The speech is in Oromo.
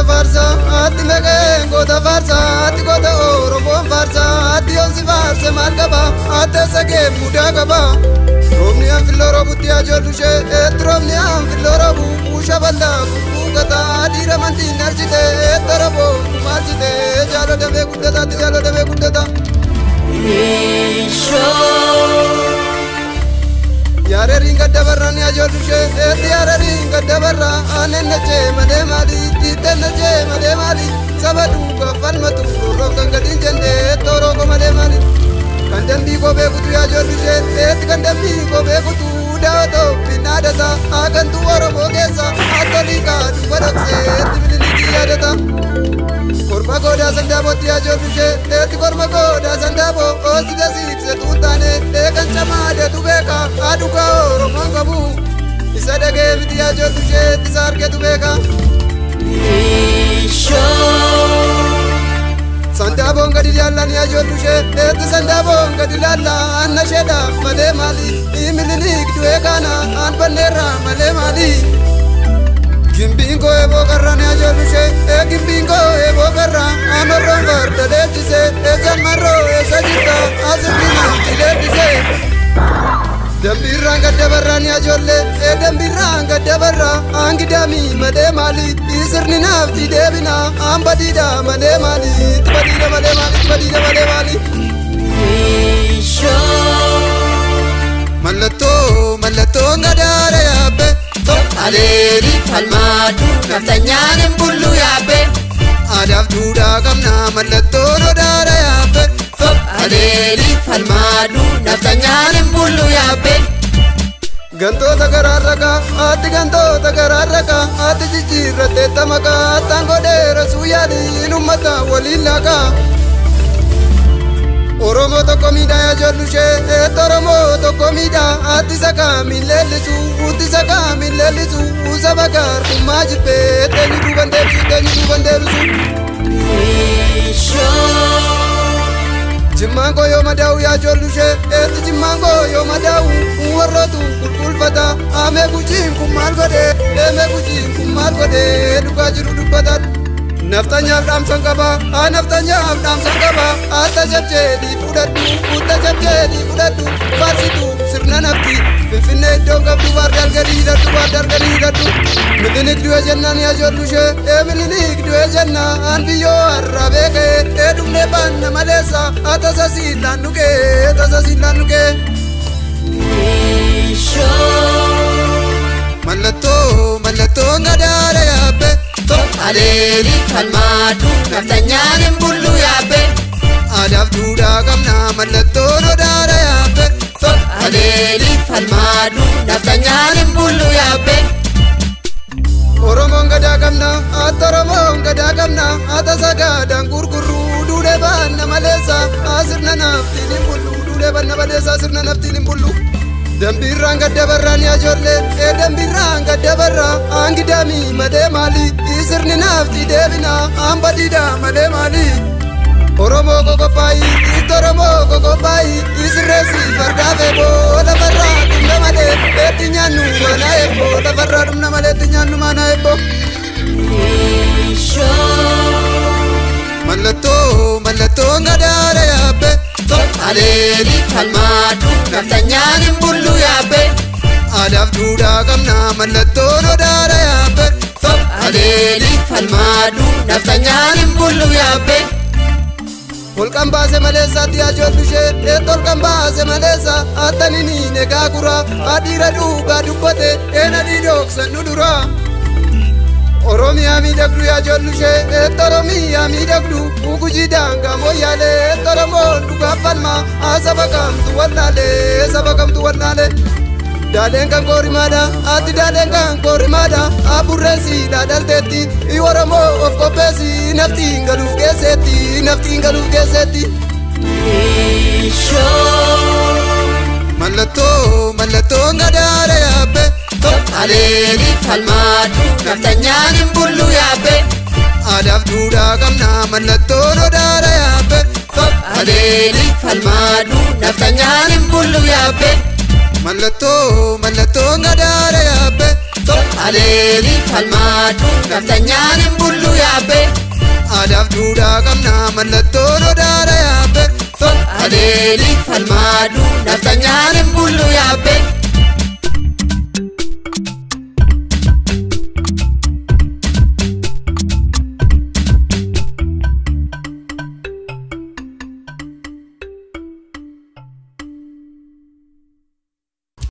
goota farsa ati megeen goota farsa ati goota oromoon farsa ati yoonsi farse maal qaba ati sagee mudaa qaba roobni aan filloo roobutti ajoollu ishee eetti roobni aan filloo roobu kuusha bal'aa kukkukata adiira mantiin arjite eetta roboo maalchite jaalo damee guddataatti jaalo damee guddata Yaarariin gadda barraa ni ajoollu ishee eetti yaarariin gadda barraa aannan nachee malee maali dhiitten nachee malee maali saba duuba falmatu roob kan gadiin jennee tooroo ko malee maali kan dambii koo beekutu ajoollu ishee eetti kan dambii koo beekutu daawwatoo finnaadata haagantu oromoo keessa attolii kaadhu badhaksee eetti bililikii yaadata korma goodaa sandaabotti ajoollu ishee eetti korma goodaa sandaaboo oosita siikse tuutaane eegan camaadeetu beeka aduukaa oromoon qabu isa dhagee miti ajoollu ishee isa argeetu beeka Sandaaboon gadi laallanii ajoollu ishee eetti sandaaboon gadi laallaa anna isheedha malee maali imililik du'ee kaana aan banneerraa malee maali Gimbiin koo eeboo karraa ni ajoollu ishee gimbiin koo eeboo karraa amarroon farda leellisee jammarroo eessa jirta asirrina itti leellisee Dambiirraan gadda barraa ni ajoollee dambiirraan gadda barraa aangidaamii malee maali isirni naafti deebina aan badiidha malee maali itti badiidha malee maali itti badiidha malee maali Mallattoo gadaara yaabbe Aleeri falmaatu naftanyaan hin bullu yaabbe Aadaaf duudhaa qabna mallattoon odaara yaabbe Aleeri falmaatu naftanyaan hin bullu yaabbe Gantoota garaarraka ati gantoota garaarraka ati jijjiirrattee tamaka attaan godheera suuyaaliin ummata waliin laaka Oromoo tokko miidhaa ajoollu ishee Oromoo tokko miidhaa ati sakaa miilleellisu uti sakaa miilleellisu saba gaarummaa jibbee teenyu duuban deebisu Jimmaan koo yoo madaa'u yaa ajoollu ishee jimmaan koo yoo madaa'u warrootu qulqulfata amee gujiin kun maal godhee dhugaa jiru dubbatan Naftanyaaf dhaamsan qaba naftanyaaf dhaamsan qaba Atta jabjeedii fudhadhu Faarsitu sirna nafti Finfinnee iddoon qabdu baardal gadii hidhadhu Mililik du'e jennaan yaa ajoollu ishee mililik du'e jennaan biyyoo har'a beekee dhumnee baanna maleessa tasasiillaan dhugee Mallattoo gadaara yaabbe Aleeri falmaatu naftanyaan hin bullu yaabbe Aadaaf duudhaa qabna mallattoon odaara yaabbe Aleeri falmaatu naftanyaan hin bullu yaabbe Oromoon gadaa qabna Oromoon gadaa qabna sagaadhaan gurgurruu duudhee baanna maleessa sirna naftiin hin bullu duudhee baanna maleessa sirna naftiin hin bullu Dambiirraan gadda barraa ni ajoollee dambiirraan gadda barraa aangidaamii malee maali isirni naafti deebina aan badiidha malee maali Oromoo kokoppaayi Oromoo kokoppaayi isirreessi fardaa feeboo lafarraa dhumna malee eetti nyaannu maanaa eebboo lafarraa dhumna malee eetti nyaannu maanaa eebboo Mallattoo gadaara yaabbe Aleeri falmaatu naftanyaan hin bullu yaabbe Aadaaf duudhaa qabna mallattoon odaara yaabbe Aleeri falmaatu naftanyaan hin bullu yaabbe Holqan baase maleessaatti ajoollu ishee tolqan baase maleessa attanini negaa guraa adiira dhugaa dubbate eenadii dhooksan nu duraa Oromiyaa miidhagdu yaa ajoollu ishee Oromiyaa miidhagdu gujii daangaa mooyyaalee Oromoon dhugaa falmaa saba kamtu wallaalee Daaleen kan koorimaadha ati daaleen kan koorimaadha aburreessi dhaadhalteetti Oromoo of qopheessi naftiin galuuf geesseetti Mallattoo gadaara yaabbe Aleeri falmaatu naftanyaan hin bullu yaabbe Aadaaf duudhaa qabna mallattoon odaara yaabbe Aleeri falmaatu naftanyaan hin bullu yaabbe Mallattoo gadaara yaabbe aleeli falmaadhu nafsanyaan hin bullu yaabbe Adaaf duudhaa qabna mallattoon odaadha yaabbe aleeli falmaadhu nafsanyaan hin bullu yaabbe